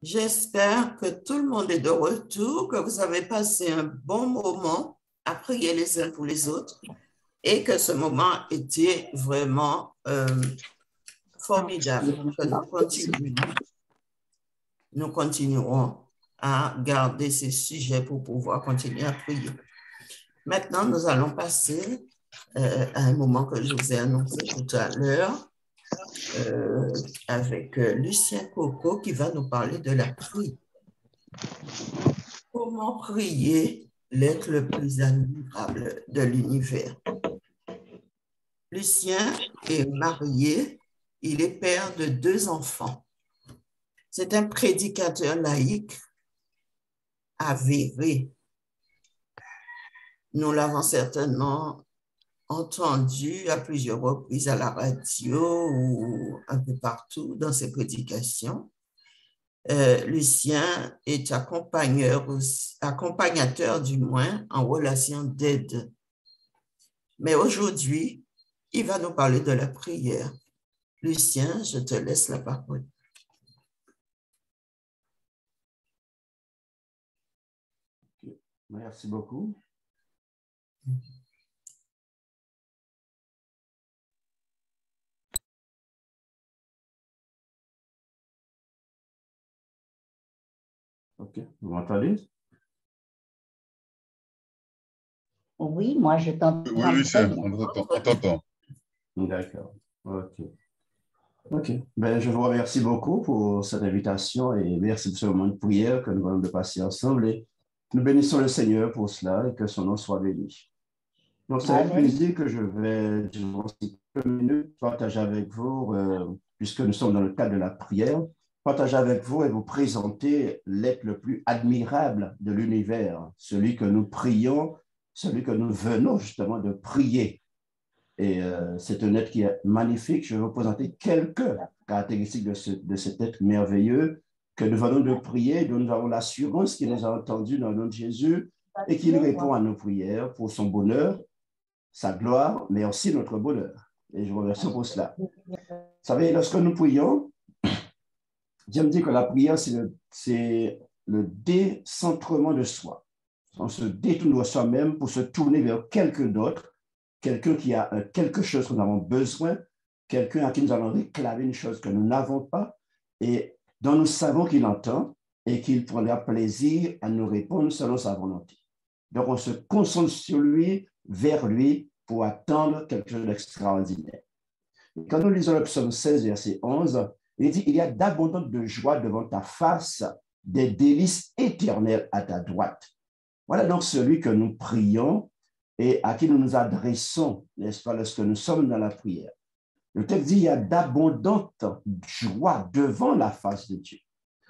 J'espère que tout le monde est de retour, que vous avez passé un bon moment à prier les uns pour les autres et que ce moment était vraiment formidable, que nous continuerons à garder ces sujets pour pouvoir continuer à prier. Maintenant, nous allons passer à un moment que je vous ai annoncé tout à l'heure avec Lucien Coco qui va nous parler de la prière. Comment prier l'être le plus admirable de l'univers? Lucien est marié, il est père de 2 enfants. C'est un prédicateur laïque avéré. Nous l'avons certainement entendu à plusieurs reprises à la radio ou un peu partout dans ses prédications. Lucien est accompagnateur du moins en relation d'aide. Mais aujourd'hui, il va nous parler de la prière. Lucien, je te laisse la parole. Merci beaucoup. OK, vous m'entendez? Oui, moi je t'entends. Oui, Lucien, on t'entend. D'accord. OK. Ben, je vous remercie beaucoup pour cette invitation et merci pour ce moment de prière que nous allons de passer ensemble. Et nous bénissons le Seigneur pour cela et que son nom soit béni. Donc, c'est avec plaisir que je vais, durant ces quelques minutes, partager avec vous, puisque nous sommes dans le cadre de la prière, partager avec vous et vous présenter l'être le plus admirable de l'univers, celui que nous prions, celui que nous venons justement de prier. Et c'est un être qui est magnifique. Je vais vous présenter quelques caractéristiques de cet être merveilleux que nous venons de prier, dont nous avons l'assurance qu'il nous a entendus dans le nom de Jésus et qu'il répond à nos prières pour son bonheur, sa gloire, mais aussi notre bonheur. Et je vous remercie pour cela. Vous savez, lorsque nous prions, Dieu me dit que la prière, c'est le décentrement de soi. On se détourne de soi-même pour se tourner vers quelqu'un d'autre, quelqu'un qui a quelque chose que nous avons besoin, quelqu'un à qui nous allons réclamer une chose que nous n'avons pas et dont nous savons qu'il entend et qu'il prendra plaisir à nous répondre selon sa volonté. Donc, on se concentre sur lui, vers lui, pour attendre quelque chose d'extraordinaire. Quand nous lisons le psaume 16, verset 11, il dit « Il y a d'abondantes de joie devant ta face, des délices éternelles à ta droite. » Voilà donc celui que nous prions et à qui nous nous adressons, n'est-ce pas, lorsque nous sommes dans la prière. Le texte dit « Il y a d'abondantes joie devant la face de Dieu. »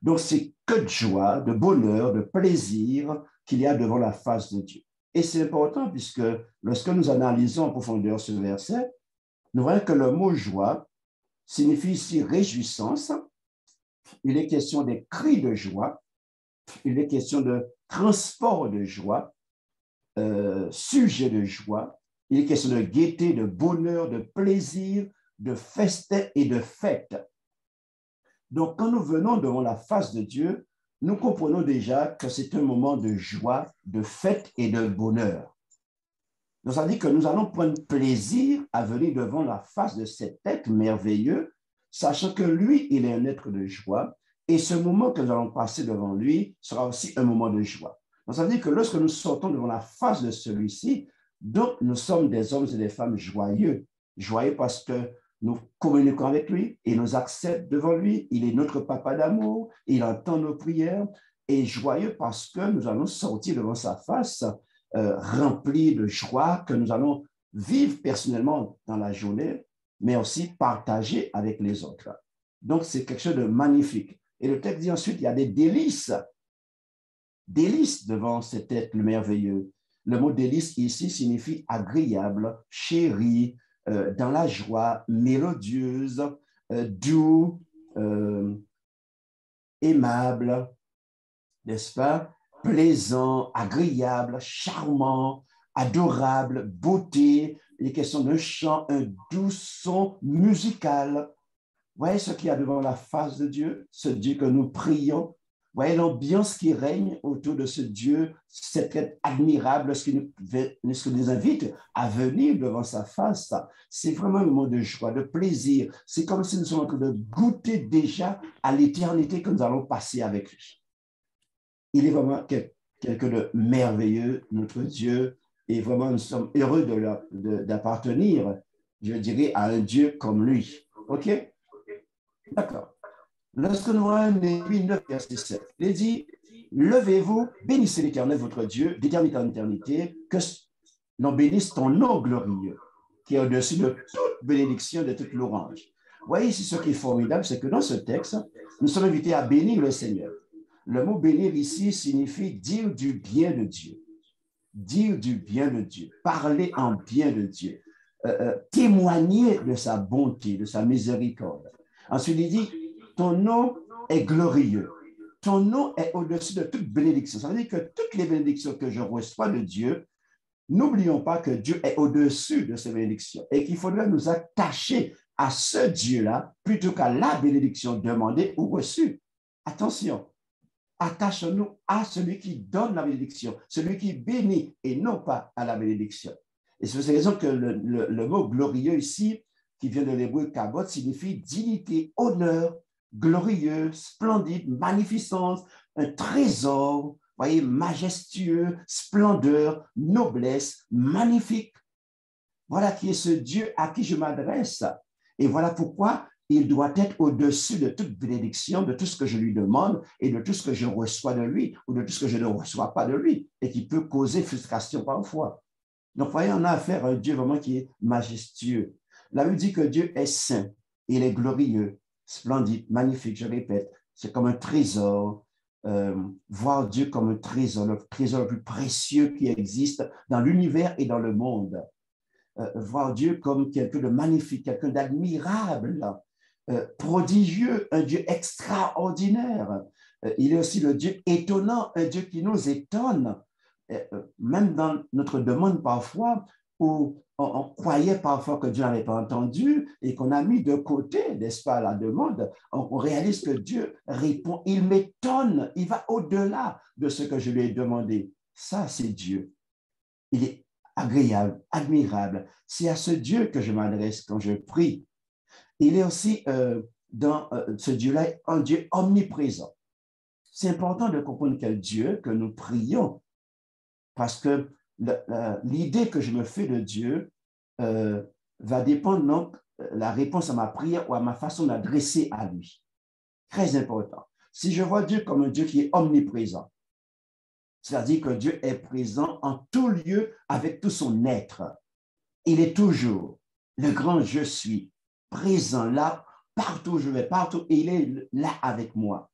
Donc, c'est que de joie, de bonheur, de plaisir qu'il y a devant la face de Dieu. Et c'est important puisque lorsque nous analysons en profondeur ce verset, nous voyons que le mot joie signifie ici réjouissance. Il est question des cris de joie. Il est question de transport de joie, sujet de joie. Il est question de gaieté, de bonheur, de plaisir, de festin et de fête. Donc, quand nous venons devant la face de Dieu, nous comprenons déjà que c'est un moment de joie, de fête et de bonheur. Donc, ça veut dire que nous allons prendre plaisir à venir devant la face de cet être merveilleux, sachant que lui, il est un être de joie, et ce moment que nous allons passer devant lui sera aussi un moment de joie. Donc, ça veut dire que lorsque nous sortons devant la face de celui-ci, donc nous sommes des hommes et des femmes joyeux. Joyeux parce que nous communiquons avec lui, il nous accepte devant lui, il est notre papa d'amour, il entend nos prières, et joyeux parce que nous allons sortir devant sa face remplis de joie que nous allons vivre personnellement dans la journée, mais aussi partager avec les autres. Donc, c'est quelque chose de magnifique. Et le texte dit ensuite, il y a des délices devant cet être merveilleux. Le mot délice ici signifie agréable, chéri, dans la joie, mélodieuse, doux, aimable, n'est-ce pas? Plaisant, agréable, charmant, adorable, beauté. Il est question d'un chant, un doux son musical. Voyez ce qu'il y a devant la face de Dieu, ce Dieu que nous prions. Voyez l'ambiance qui règne autour de ce Dieu, cet être admirable, lorsqu'il nous invite à venir devant sa face. C'est vraiment un moment de joie, de plaisir. C'est comme si nous sommes en train de goûter déjà à l'éternité que nous allons passer avec lui. Il est vraiment quelqu'un de merveilleux, notre Dieu, et vraiment nous sommes heureux d'appartenir, je dirais, à un Dieu comme lui. OK? D'accord. Lorsque nous voyons Néhémie 9, verset 7, il dit, levez-vous, bénissez l'Éternel, votre Dieu, d'éternité en éternité, que l'on bénisse ton nom glorieux, qui est au-dessus de toute bénédiction, de toute louange. Vous voyez ici ce qui est formidable, c'est que dans ce texte, nous sommes invités à bénir le Seigneur. Le mot bénir ici signifie dire du bien de Dieu. Dire du bien de Dieu, parler en bien de Dieu, témoigner de sa bonté, de sa miséricorde. Ensuite, il dit, ton nom est glorieux. Ton nom est au-dessus de toute bénédiction. Ça veut dire que toutes les bénédictions que je reçois de Dieu, n'oublions pas que Dieu est au-dessus de ces bénédictions et qu'il faudrait nous attacher à ce Dieu-là plutôt qu'à la bénédiction demandée ou reçue. Attention, attachons-nous à celui qui donne la bénédiction, celui qui bénit et non pas à la bénédiction. Et c'est pour cette raison que le mot glorieux ici, qui vient de l'hébreu kabod, signifie dignité, honneur, glorieux, splendide, magnificence, un trésor, voyez, majestueux, splendeur, noblesse, magnifique. Voilà qui est ce Dieu à qui je m'adresse. Et voilà pourquoi il doit être au-dessus de toute bénédiction, de tout ce que je lui demande et de tout ce que je reçois de lui ou de tout ce que je ne reçois pas de lui et qui peut causer frustration parfois. Donc, voyez, on a affaire à un Dieu vraiment qui est majestueux. La Bible dit que Dieu est saint, il est glorieux, splendide, magnifique, je répète, c'est comme un trésor. Voir Dieu comme un trésor, le trésor le plus précieux qui existe dans l'univers et dans le monde. Voir Dieu comme quelqu'un de magnifique, quelqu'un d'admirable, prodigieux, un Dieu extraordinaire. Il est aussi le Dieu étonnant, un Dieu qui nous étonne. Même dans notre demande parfois, où on croyait parfois que Dieu n'avait pas entendu et qu'on a mis de côté, n'est-ce pas, la demande, on réalise que Dieu répond, il m'étonne, il va au-delà de ce que je lui ai demandé. Ça, c'est Dieu. Il est agréable, admirable. C'est à ce Dieu que je m'adresse quand je prie. Il est aussi dans ce Dieu-là, un Dieu omniprésent. C'est important de comprendre quel Dieu que nous prions, parce que l'idée que je me fais de Dieu va dépendre donc la réponse à ma prière ou à ma façon d'adresser à lui. Très important. Si je vois Dieu comme un Dieu qui est omniprésent, c'est-à-dire que Dieu est présent en tout lieu avec tout son être. Il est toujours le grand je suis, présent là, partout où je vais, partout, et il est là avec moi.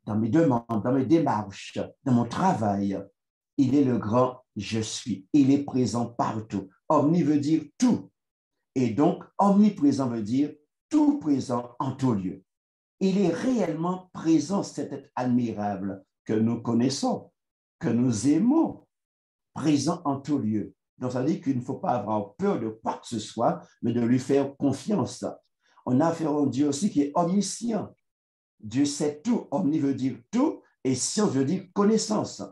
Dans mes demandes, dans mes démarches, dans mon travail, il est le grand je suis. Il est présent partout. Omni veut dire tout. Et donc, omniprésent veut dire tout présent en tout lieu. Il est réellement présent, cet être admirable que nous connaissons, que nous aimons, présent en tout lieu. Donc, ça veut dire qu'il ne faut pas avoir peur de quoi que ce soit, mais de lui faire confiance. On a affaire à un Dieu aussi qui est omniscient. Dieu sait tout. Omni veut dire tout et science veut dire connaissance.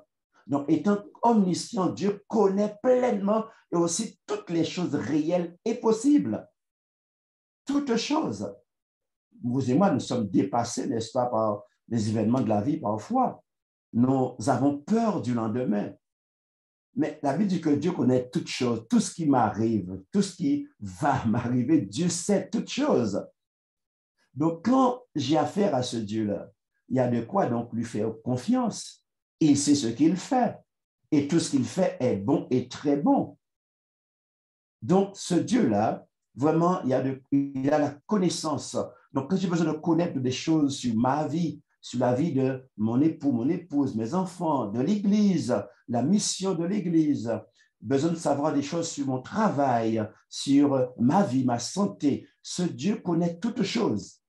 Donc, étant omniscient, Dieu connaît pleinement et aussi toutes les choses réelles et possibles. Toutes choses. Vous et moi, nous sommes dépassés, n'est-ce pas, par les événements de la vie parfois. Nous avons peur du lendemain. Mais la Bible dit que Dieu connaît toutes choses, tout ce qui m'arrive, tout ce qui va m'arriver, Dieu sait toutes choses. Donc, quand j'ai affaire à ce Dieu-là, il y a de quoi donc lui faire confiance. Il sait ce qu'il fait. Et tout ce qu'il fait est bon et très bon. Donc, ce Dieu-là, vraiment, il a la connaissance. Donc, quand j'ai besoin de connaître des choses sur ma vie, sur la vie de mon époux, mon épouse, mes enfants, de l'Église, la mission de l'Église, besoin de savoir des choses sur mon travail, sur ma vie, ma santé, ce Dieu connaît toutes choses.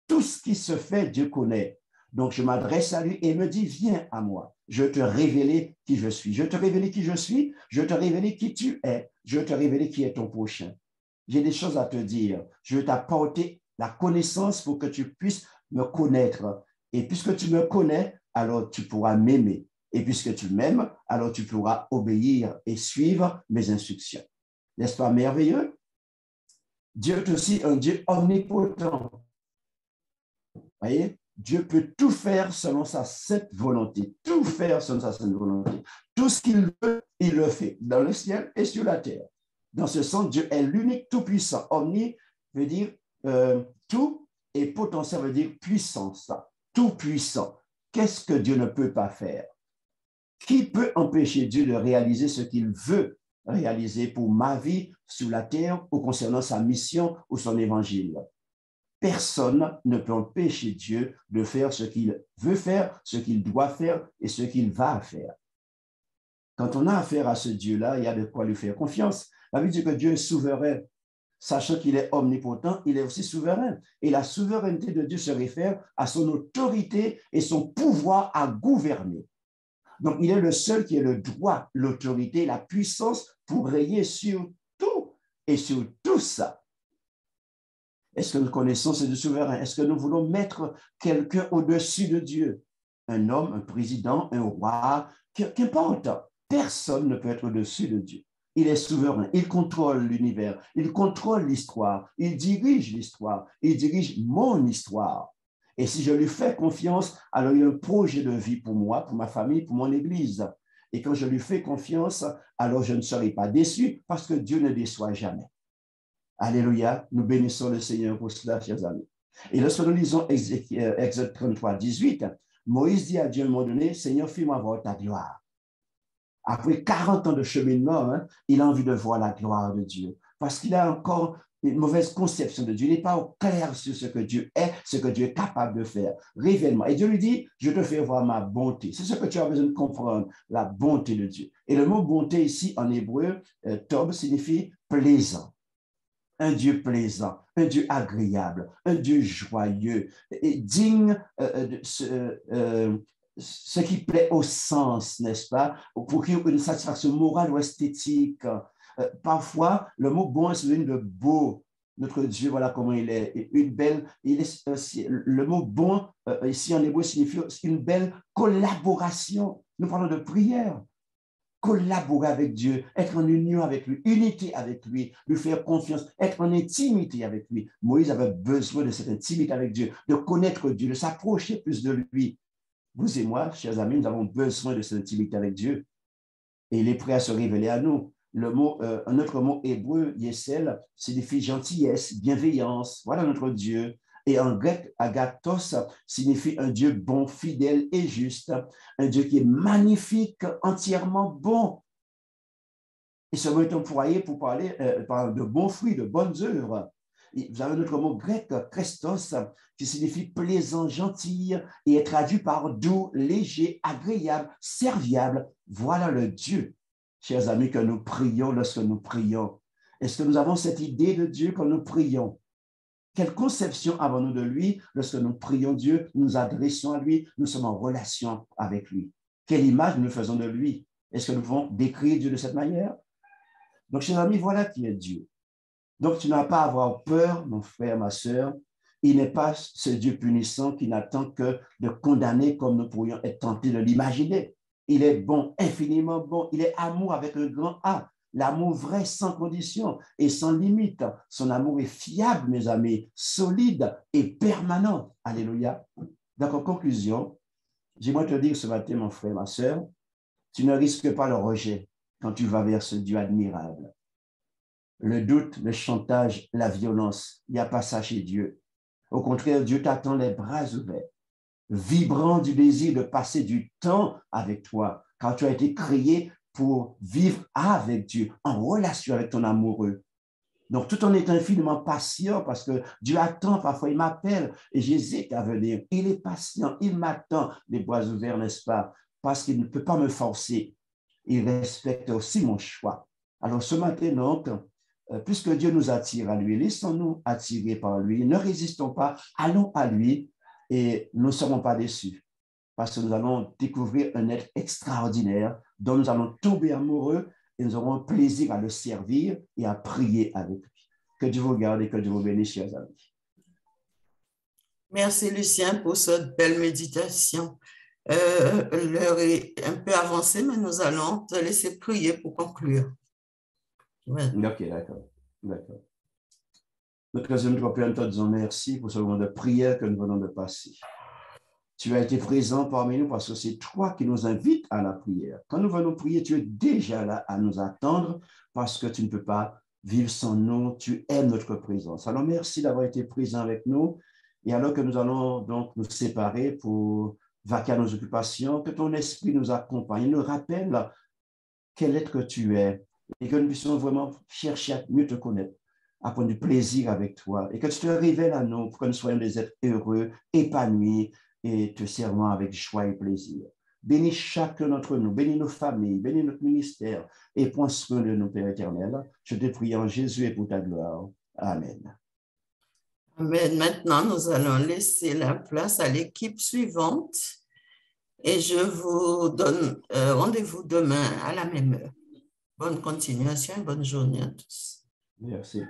Tout ce qui se fait, Dieu connaît. Donc, je m'adresse à lui et il me dit, viens à moi. Je vais te révéler qui je suis. Je vais te révéler qui je suis. Je vais te révéler qui tu es. Je vais te révéler qui est ton prochain. J'ai des choses à te dire. Je vais t'apporter La connaissance pour que tu puisses me connaître. Et puisque tu me connais, alors tu pourras m'aimer. Et puisque tu m'aimes, alors tu pourras obéir et suivre mes instructions. N'est-ce pas merveilleux? Dieu est aussi un Dieu omnipotent. Vous voyez? Dieu peut tout faire selon sa sainte volonté. Tout faire selon sa sainte volonté. Tout ce qu'il veut, il le fait, dans le ciel et sur la terre. Dans ce sens, Dieu est l'unique tout-puissant. Omni veut dire tout, et potentiel veut dire puissance. Tout-puissant. Qu'est-ce que Dieu ne peut pas faire? Qui peut empêcher Dieu de réaliser ce qu'il veut réaliser pour ma vie sur la terre ou concernant sa mission ou son évangile? Personne ne peut empêcher Dieu de faire ce qu'il veut faire, ce qu'il doit faire et ce qu'il va faire. Quand on a affaire à ce Dieu-là, il y a de quoi lui faire confiance. La Bible dit que Dieu est souverain. Sachant qu'il est omnipotent, il est aussi souverain. Et la souveraineté de Dieu se réfère à son autorité et son pouvoir à gouverner. Donc, il est le seul qui ait le droit, l'autorité, la puissance pour régner sur tout et sur tout ça. Est-ce que nous connaissons ce Dieu souverain? Est-ce que nous voulons mettre quelqu'un au-dessus de Dieu? Un homme, un président, un roi, qu'importe. Personne ne peut être au-dessus de Dieu. Il est souverain, il contrôle l'univers, il contrôle l'histoire, il dirige l'histoire, il dirige mon histoire. Et si je lui fais confiance, alors il y a un projet de vie pour moi, pour ma famille, pour mon Église. Et quand je lui fais confiance, alors je ne serai pas déçu parce que Dieu ne déçoit jamais. Alléluia, nous bénissons le Seigneur pour cela, chers amis. Et lorsque nous lisons Exode 33, 18, Moïse dit à Dieu à un moment donné, Seigneur, fais-moi voir ta gloire. Après 40 ans de cheminement, il a envie de voir la gloire de Dieu parce qu'il a encore une mauvaise conception de Dieu. Il n'est pas au clair sur ce que Dieu est, ce que Dieu est capable de faire. Révèle-moi. Et Dieu lui dit, je te fais voir ma bonté. C'est ce que tu as besoin de comprendre, la bonté de Dieu. Et le mot bonté ici en hébreu, tob, signifie plaisant. Un Dieu plaisant, un Dieu agréable, un Dieu joyeux et digne de ce qui plaît au sens, n'est-ce pas? Pour qu'il y ait une satisfaction morale ou esthétique. Parfois, le mot bon est synonyme de beau. Notre Dieu, voilà comment il est. Une belle, le mot bon, ici en hébreu, signifie une belle collaboration. Nous parlons de prière. Collaborer avec Dieu, être en union avec lui, unité avec lui, lui faire confiance, être en intimité avec lui. Moïse avait besoin de cette intimité avec Dieu, de connaître Dieu, de s'approcher plus de lui. Vous et moi, chers amis, nous avons besoin de cette intimité avec Dieu. Et il est prêt à se révéler à nous. Un autre mot hébreu, yesel, signifie gentillesse, bienveillance. Voilà notre Dieu. Et en grec, agathos signifie un Dieu bon, fidèle et juste. Un Dieu qui est magnifique, entièrement bon. Et ce mot est employé pour parler de bons fruits, de bonnes œuvres. Vous avez notre mot grec, Christos, qui signifie plaisant, gentil, et est traduit par doux, léger, agréable, serviable. Voilà le Dieu, chers amis, que nous prions lorsque nous prions. Est-ce que nous avons cette idée de Dieu quand nous prions? Quelle conception avons-nous de lui lorsque nous prions Dieu, nous nous adressons à lui, nous sommes en relation avec lui? Quelle image nous faisons de lui? Est-ce que nous pouvons décrire Dieu de cette manière? Donc, chers amis, voilà qui est Dieu. Donc, tu n'as pas à avoir peur, mon frère, ma sœur. Il n'est pas ce Dieu punissant qui n'attend que de condamner comme nous pourrions être tentés de l'imaginer. Il est bon, infiniment bon. Il est amour avec un grand A. L'amour vrai sans condition et sans limite. Son amour est fiable, mes amis, solide et permanent. Alléluia. Donc, en conclusion, j'aimerais te dire ce matin, mon frère, ma sœur, tu ne risques pas le rejet quand tu vas vers ce Dieu admirable. Le doute, le chantage, la violence, il n'y a pas ça chez Dieu. Au contraire, Dieu t'attend les bras ouverts, vibrant du désir de passer du temps avec toi, car tu as été créé pour vivre avec Dieu, en relation avec ton amoureux. Donc, tout en étant infiniment patient, parce que Dieu attend, parfois il m'appelle et j'hésite à venir. Il est patient, il m'attend, les bras ouverts, n'est-ce pas? Parce qu'il ne peut pas me forcer. Il respecte aussi mon choix. Alors, ce matin, donc, puisque Dieu nous attire à lui, laissons-nous attirer par lui, ne résistons pas, allons à lui et nous ne serons pas déçus. Parce que nous allons découvrir un être extraordinaire dont nous allons tomber amoureux et nous aurons plaisir à le servir et à prier avec lui. Que Dieu vous garde et que Dieu vous bénisse, chers amis. Merci, Lucien, pour cette belle méditation. L'heure est un peu avancée, mais nous allons te laisser prier pour conclure. Ouais. Ok, d'accord. D'accord. Notre Seigneur, nous te disons merci pour ce moment de prière que nous venons de passer. Tu as été présent parmi nous parce que c'est toi qui nous invites à la prière. Quand nous venons prier, tu es déjà là à nous attendre parce que tu ne peux pas vivre sans nous. Tu aimes notre présence. Alors, merci d'avoir été présent avec nous. Et alors que nous allons donc nous séparer pour vaquer à nos occupations, que ton esprit nous accompagne, nous rappelle quel être que tu es et que nous puissions vraiment chercher à mieux te connaître, à prendre du plaisir avec toi et que tu te révèles à nous pour que nous soyons des êtres heureux, épanouis et te servant avec joie et plaisir. Bénis chacun d'entre nous, bénis nos familles, bénis notre ministère et prends soin de nos Père éternel. Je te prie en Jésus et pour ta gloire. Amen. Amen. Maintenant, nous allons laisser la place à l'équipe suivante et je vous donne rendez-vous demain à la même heure. Bonne continuation et bonne journée à tous. Merci.